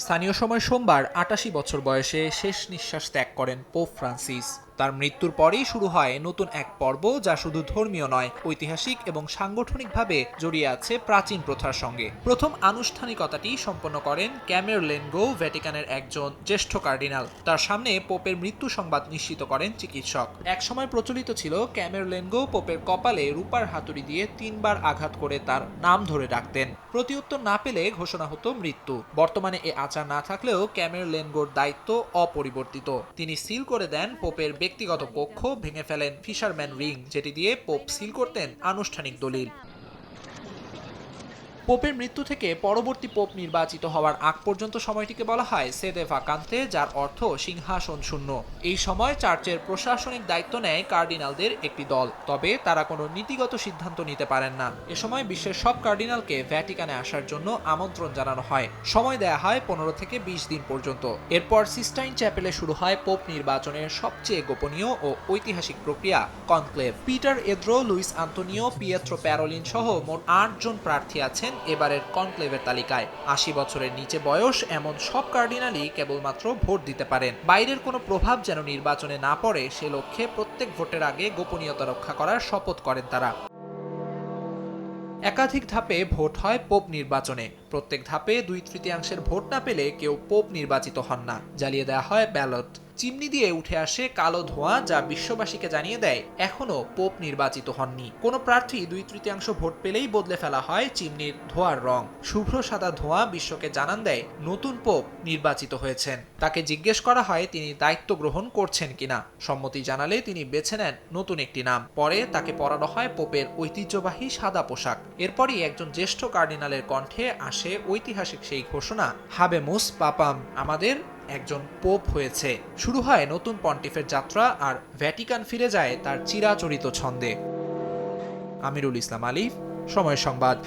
স্থানীয় সময় সোমবার ৮৮ বছর বয়সে শেষ নিঃশ্বাস ত্যাগ করেন পোপ ফ্রান্সিস। তার মৃত্যুর পরেই শুরু হয় নতুন এক পর্ব, যা শুধু ধর্মীয় নয়, ঐতিহাসিক এবং সাংগঠনিকভাবে জড়িয়ে আছে প্রাচীন প্রথার সঙ্গে। প্রথম আনুষ্ঠানিকতাটি সম্পন্ন করেন ক্যামেরলেনগো, ভ্যাটিকানের একজন জ্যেষ্ঠ কার্ডিনাল। তার সামনে পোপের মৃত্যু সংবাদ নিশ্চিত করেন চিকিৎসক। একসময় প্রচলিত ছিল ক্যামেরলেনগো পোপের কপালে রূপার হাতুড়ি দিয়ে ৩বার আঘাত করে তার নাম ধরে ডাকতেন। প্রতিউত্তর না পেলে ঘোষণা হতো মৃত্যু। বর্তমানে এ আচার না থাকলেও ক্যামেরলেনগোর দায়িত্ব অপরিবর্তিত। তিনি সিল করে দেন পোপের ব্যক্তিগত কক্ষ, ভেঙে ফেলেন ফিশারম্যান রিং, যেটি দিয়ে পোপ সিল করতেন আনুষ্ঠানিক দলিল। পোপের মৃত্যু থেকে পরবর্তী পোপ নির্বাচিত হওয়ার আগ পর্যন্ত সময়টিকে বলা হয় সেদে ভাকান্তে, যার অর্থ সিংহাসন শূন্য। এই সময় চার্চের প্রশাসনিক দায়িত্ব নেয় কার্ডিনালদের একটি দল, তবে তারা কোনো নীতিগত সিদ্ধান্ত নিতে পারেন না। এ সময় বিশ্বের সব কার্ডিনালকে ভ্যাটিকানে আসার জন্য আমন্ত্রণ জানানো হয়। সময় দেয়া হয় ১৫ থেকে ২০ দিন পর্যন্ত। এরপর সিস্টাইন চ্যাপেলে শুরু হয় পোপ নির্বাচনের সবচেয়ে গোপনীয় ও ঐতিহাসিক প্রক্রিয়া, কনক্লেভ। পিটার এদ্রো, লুইস আন্তোনিও, পিয়েত্রো প্যারোলিন সহ মোট ৮ জন প্রার্থী আছেন এবারের কনক্লেভের তালিকায়। ৮০ বছরের নিচে বয়স এমন সব কার্ডিনালই কেবলমাত্র ভোট দিতে পারেন। বাইরের কোনো প্রভাব যেন নির্বাচনে না পড়ে, সে লক্ষ্যে প্রত্যেক ভোটের আগে গোপনীয়তা রক্ষা করার শপথ করেন তারা। একাধিক ধাপে ভোট হয় পোপ নির্বাচনে। প্রত্যেক ধাপে ২/৩ ভোট না পেলে কেউ পোপ নির্বাচিত হন না। জ্বালিয়ে দেওয়া হয় ব্যালট। চিমনি দিয়ে উঠে আসে কালো ধোঁয়া, যা বিশ্ববাসীকে জানিয়ে দেয় এখনো পোপ নির্বাচিত হননি। কোনো প্রার্থী ২/৩ ভোট পেলেই বদলে ফেলা হয় চিমনির ধোঁয়ার রং। শুভ্র সাদা ধোঁয়া বিশ্বকে জানান দেয় নতুন পোপ নির্বাচিত হয়েছেন। তাকে জিজ্ঞেস করা হয় তিনি দায়িত্ব গ্রহণ করছেন কিনা। সম্মতি জানালে তিনি বেছে নেন নতুন একটি নাম। পরে তাকে পরানো হয় পোপের ঐতিহ্যবাহী সাদা পোশাক। এরপরই একজন জ্যেষ্ঠ কার্ডিনালের কণ্ঠে আসে ঐতিহাসিক সেই ঘোষণা, হাবেমুস পাপাম, আমাদের একজন পোপ হয়েছে। শুরু হয় নতুন পন্টিফের যাত্রা, আর ভ্যাটিকান ফিরে যায় তার চিরাচরিত ছন্দে। আমিরুল ইসলাম আলিফ, সময় সংবাদ।